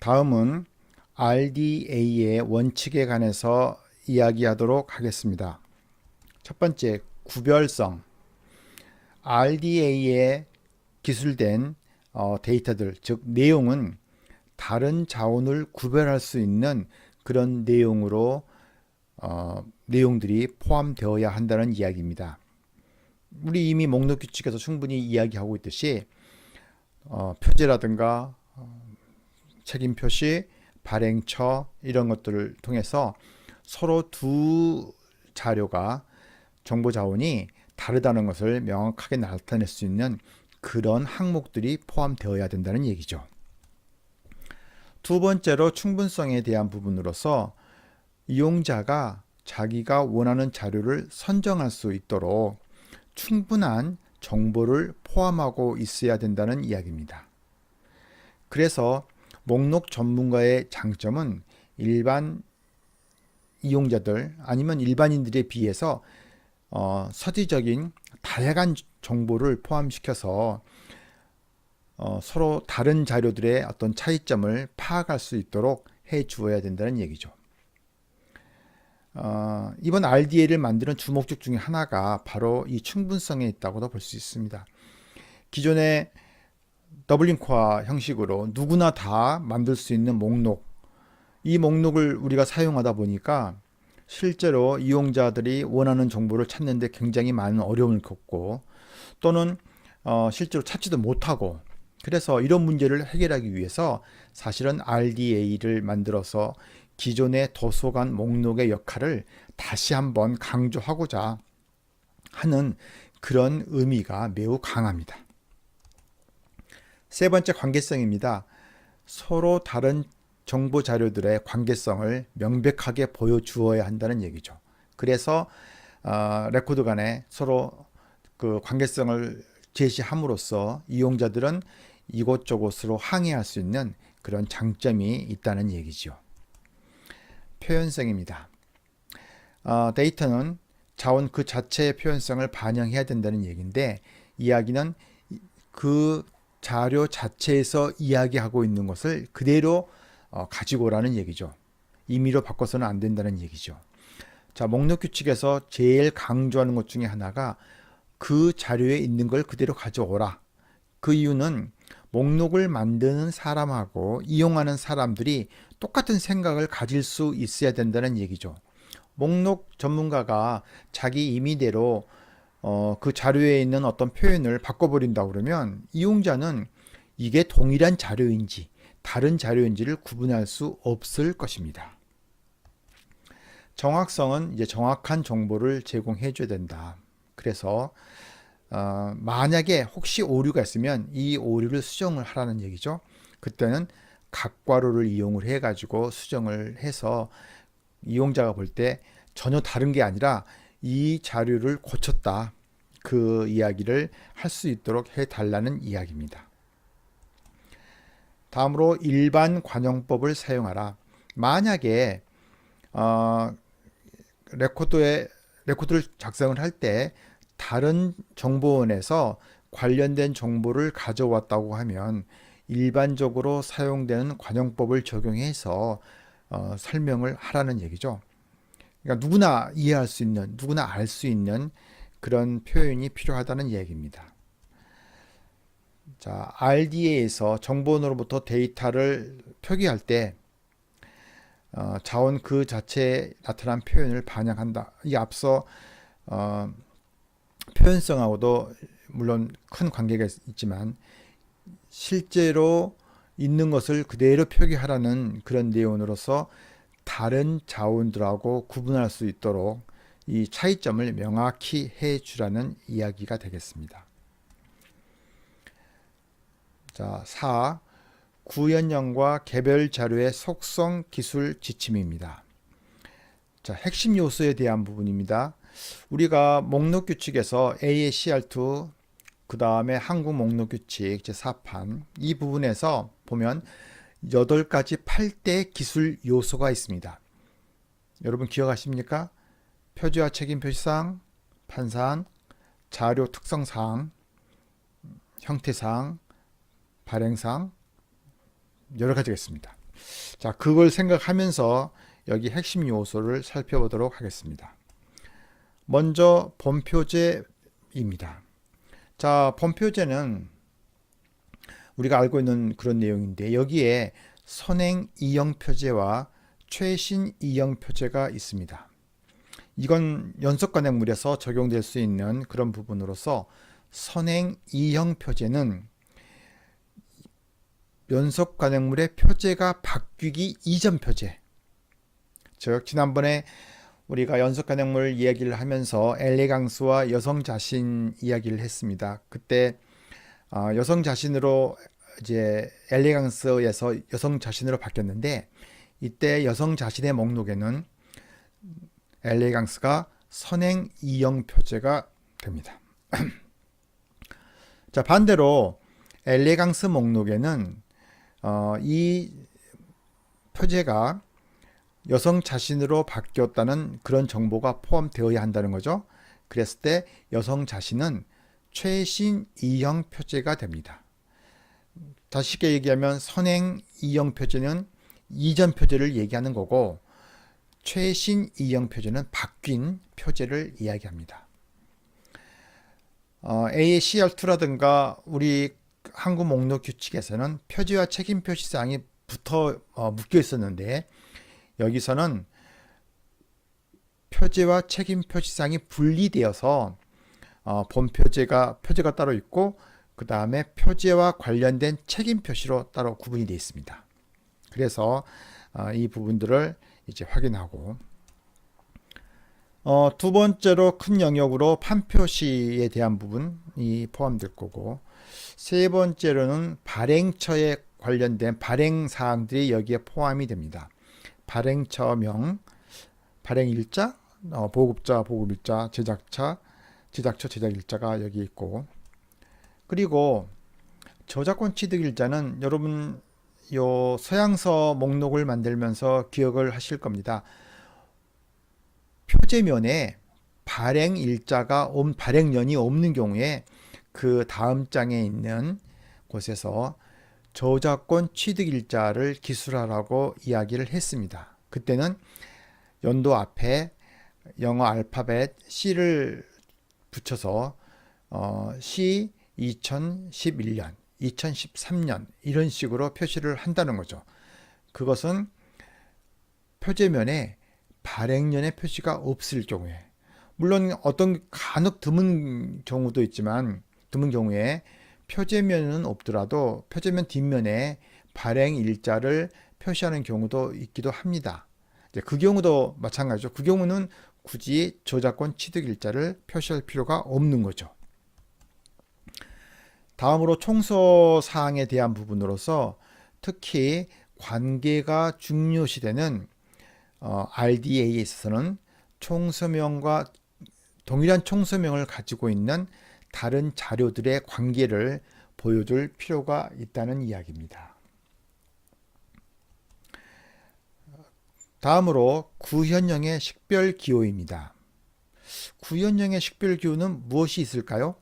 다음은 RDA의 원칙에 관해서 이야기하도록 하겠습니다. 첫 번째, 구별성. RDA에 기술된 데이터들, 즉 내용은 다른 자원을 구별할 수 있는 그런 내용으로 내용들이 포함되어야 한다는 이야기입니다. 우리 이미 목록 규칙에서 충분히 이야기하고 있듯이 표제라든가 책임 표시, 발행처 이런 것들을 통해서 서로 두 자료가 정보 자원이 다르다는 것을 명확하게 나타낼 수 있는 그런 항목들이 포함되어야 된다는 얘기죠. 두 번째로 충분성에 대한 부분으로서 이용자가 자기가 원하는 자료를 선정할 수 있도록 충분한 정보를 포함하고 있어야 된다는 이야기입니다. 그래서 목록 전문가의 장점은 일반 이용자들 아니면 일반인들에 비해서 서지적인 다양한 정보를 포함시켜서 서로 다른 자료들의 어떤 차이점을 파악할 수 있도록 해 주어야 된다는 얘기죠. 이번 RDA를 만드는 주목적 중에 하나가 바로 이 충분성에 있다고도 볼 수 있습니다. 기존의 더블링크화 형식으로 누구나 다 만들 수 있는 목록, 이 목록을 우리가 사용하다 보니까 실제로 이용자들이 원하는 정보를 찾는데 굉장히 많은 어려움을 겪고 또는 실제로 찾지도 못하고, 그래서 이런 문제를 해결하기 위해서 사실은 RDA를 만들어서 기존의 도서관 목록의 역할을 다시 한번 강조하고자 하는 그런 의미가 매우 강합니다. 세 번째, 관계성입니다. 서로 다른 정보 자료들의 관계성을 명백하게 보여주어야 한다는 얘기죠. 그래서 레코드 간에 서로 그 관계성을 제시함으로써 이용자들은 이곳저곳으로 항해할 수 있는 그런 장점이 있다는 얘기죠. 표현성입니다. 데이터는 자원 그 자체의 표현성을 반영해야 된다는 얘기인데, 이야기는 그 자료 자체에서 이야기하고 있는 것을 그대로 가지고 오라는 얘기죠. 임의로 바꿔서는 안 된다는 얘기죠. 자, 목록 규칙에서 제일 강조하는 것 중에 하나가 그 자료에 있는 걸 그대로 가져오라. 그 이유는 목록을 만드는 사람하고 이용하는 사람들이 똑같은 생각을 가질 수 있어야 된다는 얘기죠. 목록 전문가가 자기 임의대로 그 자료에 있는 어떤 표현을 바꿔버린다 그러면 이용자는 이게 동일한 자료인지 다른 자료인지를 구분할 수 없을 것입니다. 정확성은 이제 정확한 정보를 제공해 줘야 된다. 그래서 만약에 혹시 오류가 있으면 이 오류를 수정을 하라는 얘기죠. 그때는 각괄호를 이용을 해 가지고 수정을 해서 이용자가 볼 때 전혀 다른 게 아니라 이 자료를 고쳤다, 그 이야기를 할 수 있도록 해 달라는 이야기입니다. 다음으로 일반 관용법을 사용하라. 만약에 레코드를 작성을 할 때 다른 정보원에서 관련된 정보를 가져왔다고 하면 일반적으로 사용되는 관용법을 적용해서 설명을 하라는 얘기죠. 그러니까 누구나 이해할 수 있는, 누구나 알 수 있는 그런 표현이 필요하다는 얘기입니다. 자, RDA에서 정보원으로부터 데이터를 표기할 때 자원 그 자체에 나타난 표현을 반영한다. 이 앞서 표현성하고도 물론 큰 관계가 있지만 실제로 있는 것을 그대로 표기하라는 그런 내용으로서 다른 자원들하고 구분할 수 있도록 이 차이점을 명확히 해 주라는 이야기가 되겠습니다. 자, 4. 구현령과 개별 자료의 속성 기술 지침입니다. 자, 핵심 요소에 대한 부분입니다. 우리가 목록 규칙에서 ASCR2, 그 다음에 한국 목록 규칙 제4판, 이 부분에서 보면 8가지 8대 기술 요소가 있습니다. 여러분 기억하십니까? 표지와 책임 표시사항, 판사항, 자료 특성사항, 형태사항, 발행사항, 여러 가지가 있습니다. 자, 그걸 생각하면서 여기 핵심 요소를 살펴보도록 하겠습니다. 먼저 본표제입니다. 자, 본표제는 우리가 알고 있는 그런 내용인데 여기에 선행 이형 표제와 최신 이형 표제가 있습니다. 이건 연속관행물에서 적용될 수 있는 그런 부분으로서 선행 이형 표제는 연속관행물의 표제가 바뀌기 이전 표제, 즉 지난번에 우리가 연속관행물 이야기를 하면서 엘레강스와 여성 자신 이야기를 했습니다. 그때 여성 자신으로 이제 엘레강스에서 여성 자신으로 바뀌었는데 이때 여성 자신의 목록에는 엘레강스가 선행 이형 표제가 됩니다. 자, 반대로 엘레강스 목록에는 이 표제가 여성 자신으로 바뀌었다는 그런 정보가 포함되어야 한다는 거죠. 그랬을 때 여성 자신은 최신 이형 표제가 됩니다. 다시 쉽게 얘기하면 선행 이형 표제는 이전 표제를 얘기하는 거고 최신 이형 표제는 바뀐 표제를 이야기합니다. AACR2라든가 우리 한국 목록 규칙에서는 표제와 책임 표시사항이 묶여 있었는데 여기서는 표제와 책임 표시사항이 분리되어서 본 표제가 따로 있고 그 다음에 표제와 관련된 책임 표시로 따로 구분이 되어 있습니다. 그래서 이 부분들을 이제 확인하고 두 번째로 큰 영역으로 판표시에 대한 부분이 포함될 거고 세 번째로는 발행처에 관련된 발행사항들이 여기에 포함이 됩니다. 발행처명, 발행일자, 보급자, 보급일자, 제작처, 제작일자가 여기 있고 그리고 저작권 취득일자는 여러분 요 서양서 목록을 만들면서 기억을 하실 겁니다. 표제면에 발행년이 없는 경우에 그 다음 장에 있는 곳에서 저작권 취득일자를 기술하라고 이야기를 했습니다. 그때는 연도 앞에 영어 알파벳 C를 붙여서 C 2011년, 2013년 이런 식으로 표시를 한다는 거죠. 그것은 표제면에 발행년의 표시가 없을 경우에 물론 어떤 간혹 드문 경우도 있지만 드문 경우에 표제면은 없더라도 표제면 뒷면에 발행 일자를 표시하는 경우도 있기도 합니다. 이제 그 경우도 마찬가지죠. 그 경우는 굳이 저작권 취득 일자를 표시할 필요가 없는 거죠. 다음으로 총서 사항에 대한 부분으로서 특히 관계가 중요시되는 RDA에 있어서는 총서명과 동일한 총서명을 가지고 있는 다른 자료들의 관계를 보여줄 필요가 있다는 이야기입니다. 다음으로 구현형의 식별기호입니다. 구현형의 식별기호는 무엇이 있을까요?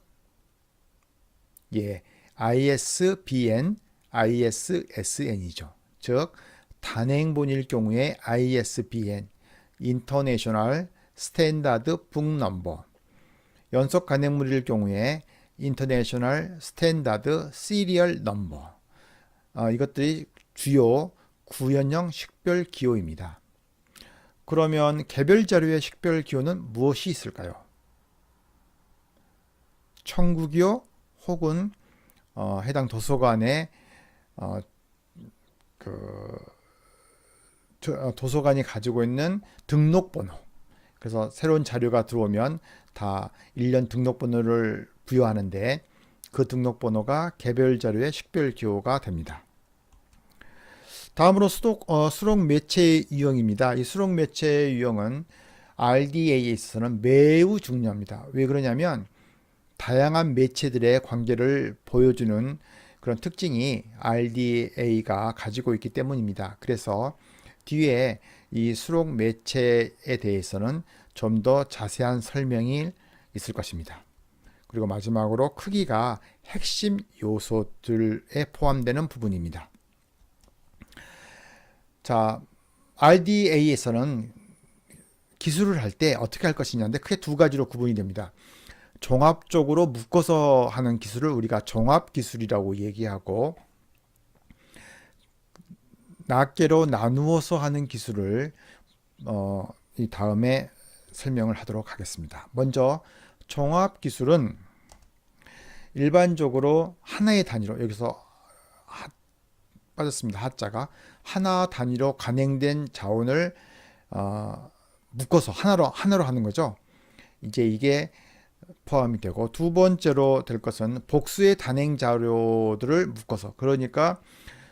예, ISBN, ISSN이죠. 즉 단행본일 경우에 ISBN, International Standard Book Number, 연속 간행물일 경우에 International Standard Serial Number, 이것들이 주요 구현형 식별 기호입니다. 그러면 개별 자료의 식별 기호는 무엇이 있을까요? 청구기호 혹은 해당 도서관의 도서관이 가지고 있는 등록번호. 그래서 새로운 자료가 들어오면 다 일련 등록번호를 부여하는데 그 등록번호가 개별 자료의 식별 기호가 됩니다. 다음으로 수록 매체 유형입니다. 이 수록 매체 유형은 RDA에 있어서는 매우 중요합니다. 왜 그러냐면 다양한 매체들의 관계를 보여주는 그런 특징이 RDA가 가지고 있기 때문입니다. 그래서 뒤에 이 수록 매체에 대해서는 좀 더 자세한 설명이 있을 것입니다. 그리고 마지막으로 크기가 핵심 요소들에 포함되는 부분입니다. 자, RDA에서는 기술을 할 때 어떻게 할 것이냐인데 크게 두 가지로 구분이 됩니다. 종합적으로 묶어서 하는 기술을 우리가 종합기술이라고 얘기하고, 낱개로 나누어서 하는 기술을 이 다음에 설명을 하도록 하겠습니다. 먼저 종합기술은 일반적으로 하나의 단위로, 여기서 빠졌습니다. 하자가 하나 단위로 간행된 자원을 묶어서 하나로 하는 거죠. 이제 이게 포함이 되고, 두 번째로 될 것은 복수의 단행 자료들을 묶어서, 그러니까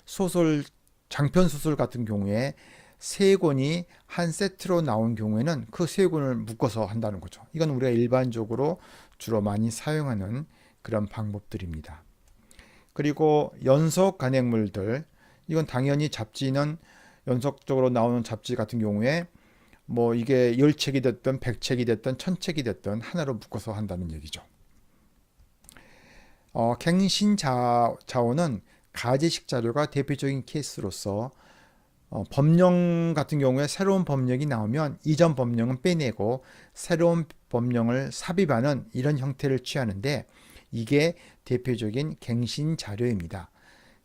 소설, 장편 소설 같은 경우에 세 권이 한 세트로 나온 경우에는 그 세 권을 묶어서 한다는 거죠. 이건 우리가 일반적으로 주로 많이 사용하는 그런 방법들입니다. 그리고 연속 간행물들, 이건 당연히 잡지는 연속적으로 나오는 잡지 같은 경우에 뭐 이게 10책이 됐든 100책이 됐든 1000책이 됐든 하나로 묶어서 한다는 얘기죠. 갱신 자원은 가제식 자료가 대표적인 케이스로서, 법령 같은 경우에 새로운 법령이 나오면 이전 법령은 빼내고 새로운 법령을 삽입하는 이런 형태를 취하는데, 이게 대표적인 갱신 자료입니다.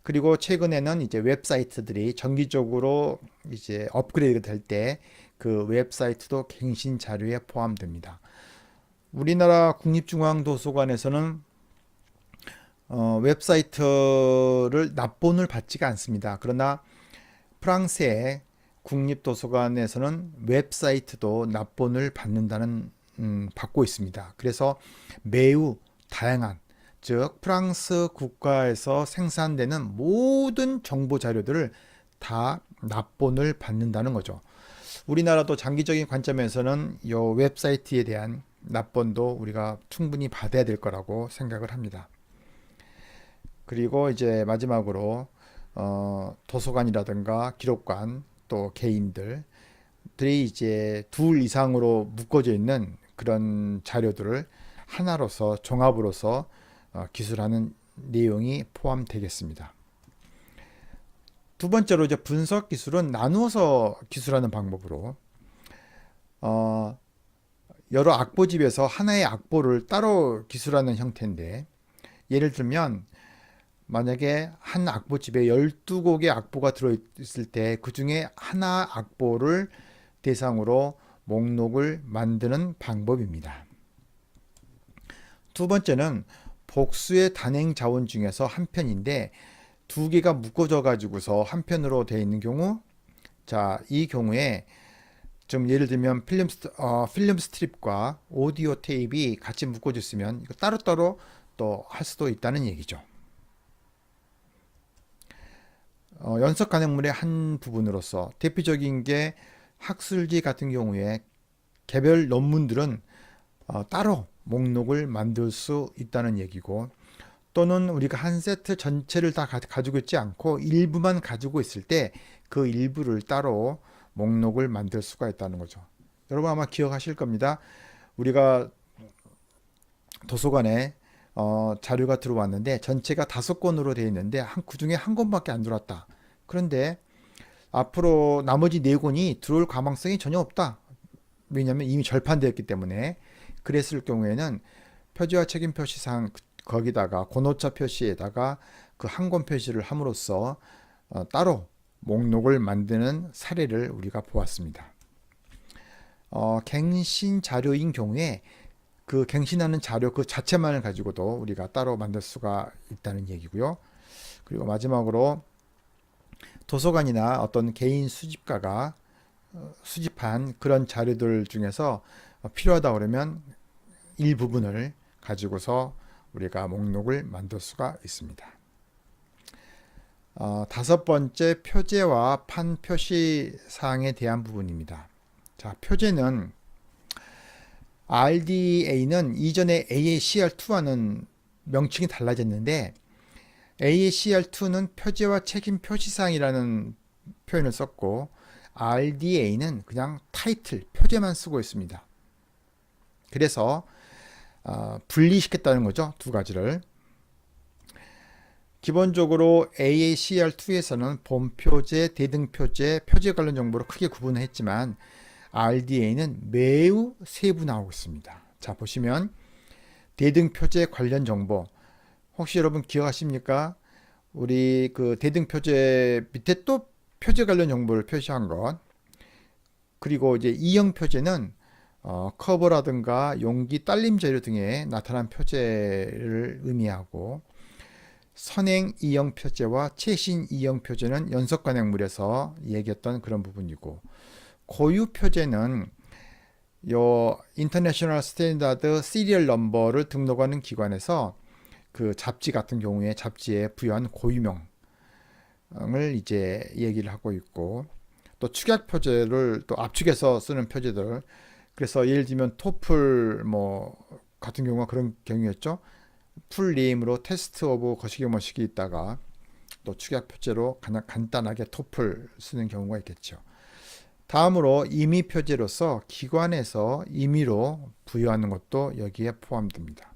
그리고 최근에는 이제 웹사이트들이 정기적으로 이제 업그레이드 될 때 그 웹사이트도 갱신 자료에 포함됩니다. 우리나라 국립중앙도서관에서는 웹사이트를 납본을 받지가 않습니다. 그러나 프랑스의 국립도서관에서는 웹사이트도 납본을 받고 있습니다. 그래서 매우 다양한, 즉 프랑스 국가에서 생산되는 모든 정보 자료들을 다 납본을 받는다는 거죠. 우리나라도 장기적인 관점에서는 이 웹사이트에 대한 납본도 우리가 충분히 받아야 될 거라고 생각을 합니다. 그리고 이제 마지막으로 도서관이라든가 기록관, 또 개인들이 이제 둘 이상으로 묶어져 있는 그런 자료들을 하나로서 종합으로서 기술하는 내용이 포함되겠습니다. 두 번째로 이제 분석 기술은 나누어서 기술하는 방법으로, 여러 악보집에서 하나의 악보를 따로 기술하는 형태인데, 예를 들면 만약에 한 악보집에 12곡의 악보가 들어있을 때 그 중에 하나 악보를 대상으로 목록을 만드는 방법입니다. 두 번째는 복수의 단행 자원 중에서 한 편인데 두 개가 묶어져 가지고서 한 편으로 되어 있는 경우, 자, 이 경우에 좀 예를 들면 필름 스트립과 오디오 테이프가 같이 묶어져 있으면 이거 따로따로 또 할 수도 있다는 얘기죠. 연속 간행물의 한 부분으로서 대표적인 게 학술지 같은 경우에 개별 논문들은 따로 목록을 만들 수 있다는 얘기고, 또는 우리가 한 세트 전체를 다 가지고 있지 않고 일부만 가지고 있을 때 그 일부를 따로 목록을 만들 수가 있다는 거죠. 여러분 아마 기억하실 겁니다. 우리가 도서관에 자료가 들어왔는데 전체가 5권으로 되어 있는데 그 중에 한 권밖에 안 들어왔다. 그런데 앞으로 나머지 4권이 들어올 가망성이 전혀 없다. 왜냐하면 이미 절판되었기 때문에. 그랬을 경우에는 표지와 책임 표시상 거기다가 권오차 표시에다가 그 한 권 표시를 함으로써 따로 목록을 만드는 사례를 우리가 보았습니다. 갱신 자료인 경우에 그 갱신하는 자료 그 자체만을 가지고도 우리가 따로 만들 수가 있다는 얘기고요. 그리고 마지막으로 도서관이나 어떤 개인 수집가가 수집한 그런 자료들 중에서 필요하다 그러면 일부분을 가지고서 우리가 목록을 만들 수가 있습니다. 다섯 번째, 표제와 판 표시 사항에 대한 부분입니다. 자, 표제는 RDA는 이전에 AACR2와는 명칭이 달라졌는데, AACR2는 표제와 책임 표시사항이라는 표현을 썼고, RDA는 그냥 타이틀, 표제만 쓰고 있습니다. 그래서 분리시켰다는 거죠. 두 가지를. 기본적으로 AACR2에서는 본표제, 대등표제, 표제 관련 정보를 크게 구분했지만 RDA는 매우 세분화하고 있습니다. 자, 보시면 대등표제 관련 정보 혹시 여러분 기억하십니까? 우리 그 대등표제 밑에 또 표제 관련 정보를 표시한 것, 그리고 이제 이형 표제는 커버라든가 용기, 딸림 재료 등에 나타난 표제를 의미하고, 선행 이형 표제와 최신 이형 표제는 연속관행물에서 얘기했던 그런 부분이고, 고유 표제는 요 인터내셔널 스탠다드 시리얼 넘버를 등록하는 기관에서 그 잡지 같은 경우에 잡지에 부여한 고유명을 이제 얘기를 하고 있고, 또 축약 표제를 또 압축해서 쓰는 표제들, 그래서 예를 들면 토플 뭐 같은 경우가 그런 경우였죠. 풀 네임으로 테스트 오브 거시기 뭐시기 있다가 또 축약 표제로 그냥 간단하게 토플 쓰는 경우가 있겠죠. 다음으로 임의 표제로서 기관에서 임의로 부여하는 것도 여기에 포함됩니다.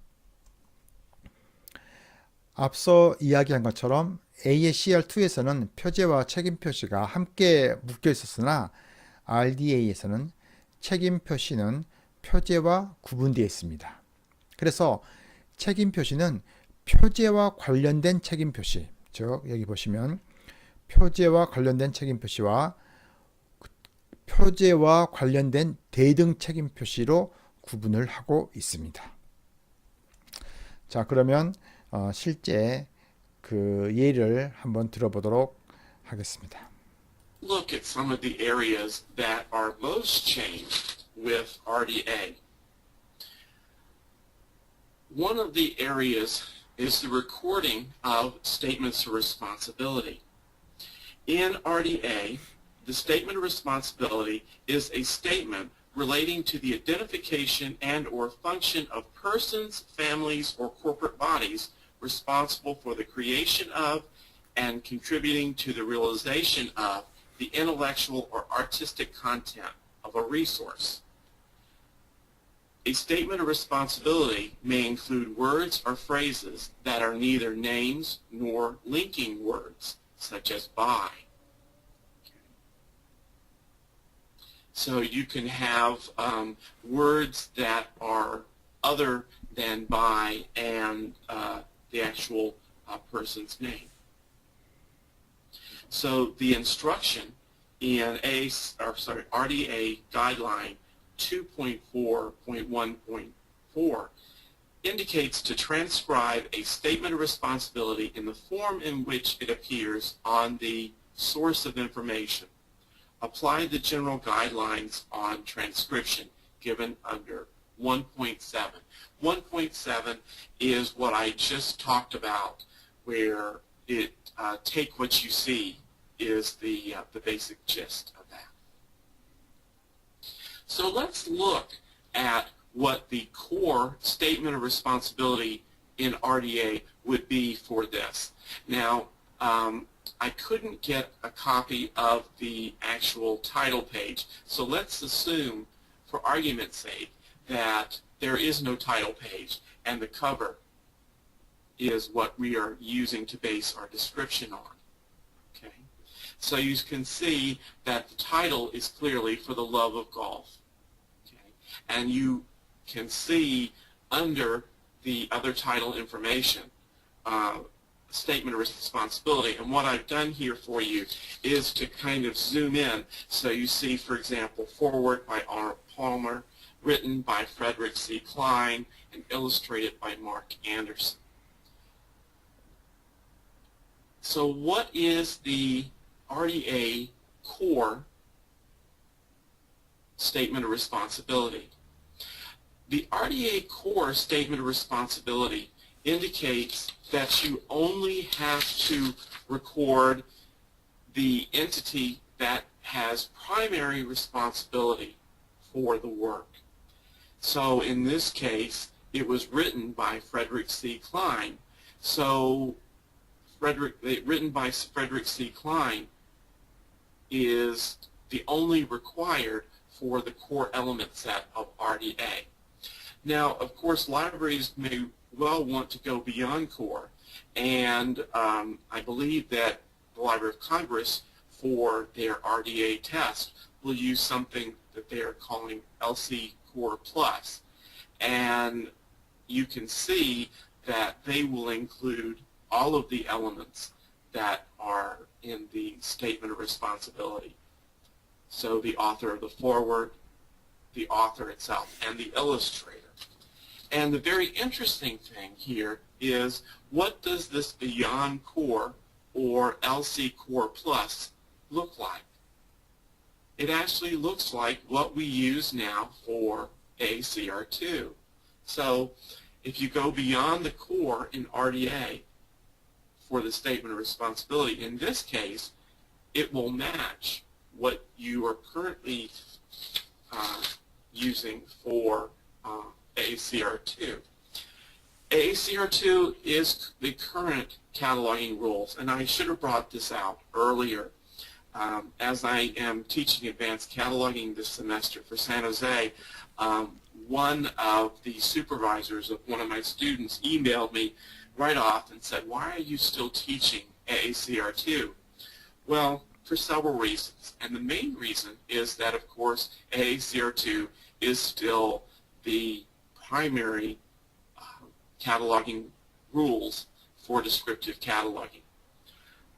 앞서 이야기한 것처럼 AACR2에서는 표제와 책임 표시가 함께 묶여 있었으나 RDA에서는 책임 표시는 표제와 구분되어 있습니다. 그래서 책임 표시는 표제와 관련된 책임 표시, 즉 여기 보시면 표제와 관련된 책임 표시와 표제와 관련된 대등 책임 표시로 구분을 하고 있습니다. 자, 그러면 실제 그 예를 한번 들어보도록 하겠습니다. Look at some of the areas that are most changed with RDA. One of the areas is the recording of statements of responsibility. In RDA, the statement of responsibility is a statement relating to the identification and or function of persons, families, or corporate bodies responsible for the creation of and contributing to the realization of the intellectual or artistic content of a resource. A statement of responsibility may include words or phrases that are neither names nor linking words, such as by. So you can have words that are other than by and the actual person's name. So the instruction in RDA guideline 2.4.1.4 indicates to transcribe a statement of responsibility in the form in which it appears on the source of information. Apply the general guidelines on transcription given under 1.7. 1.7 is what I just talked about, where it take what you see is the basic gist of that. So let's look at what the core statement of responsibility in RDA would be for this. Now, I couldn't get a copy of the actual title page, so let's assume, for argument's sake, that there is no title page and the cover is what we are using to base our description on. Okay, so you can see that the title is clearly For the Love of Golf. Okay, and you can see under the other title information statement of responsibility. And what I've done here for you is to kind of zoom in. So you see, for example, foreword by Arnold Palmer, written by Frederick C. Klein, and illustrated by Mark Anderson. So what is the RDA core statement of responsibility? The RDA core statement of responsibility indicates that you only have to record the entity that has primary responsibility for the work. So in this case, it was written by Frederick C. Klein. So written by Frederick C. Klein is the only required for the core element set of RDA. Now, of course, libraries may well want to go beyond core, And I believe that the Library of Congress, for their RDA test, will use something that they are calling LC Core Plus. And you can see that they will include all of the elements that are in the Statement of Responsibility. So the author of the foreword, the author itself, and the illustrator. And the very interesting thing here is, what does this Beyond Core or LC Core Plus look like? It actually looks like what we use now for AACR2. So if you go beyond the core in RDA for the Statement of Responsibility, in this case, it will match what you are currently using for AACR2. AACR2 is the current cataloging rules, and I should have brought this out earlier. As I am teaching advanced cataloging this semester for San Jose, one of the supervisors of one of my students emailed me right off and said, "Why are you still teaching AACR2?" Well, for several reasons. And the main reason is that, of course, AACR2 is still the primary cataloging rules for descriptive cataloging.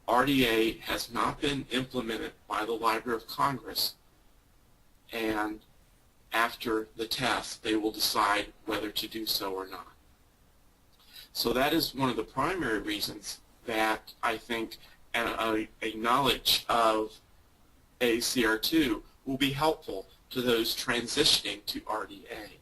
RDA has not been implemented by the Library of Congress, and after the test they will decide whether to do so or not. So that is one of the primary reasons that I think a knowledge of AACR2 will be helpful to those transitioning to RDA.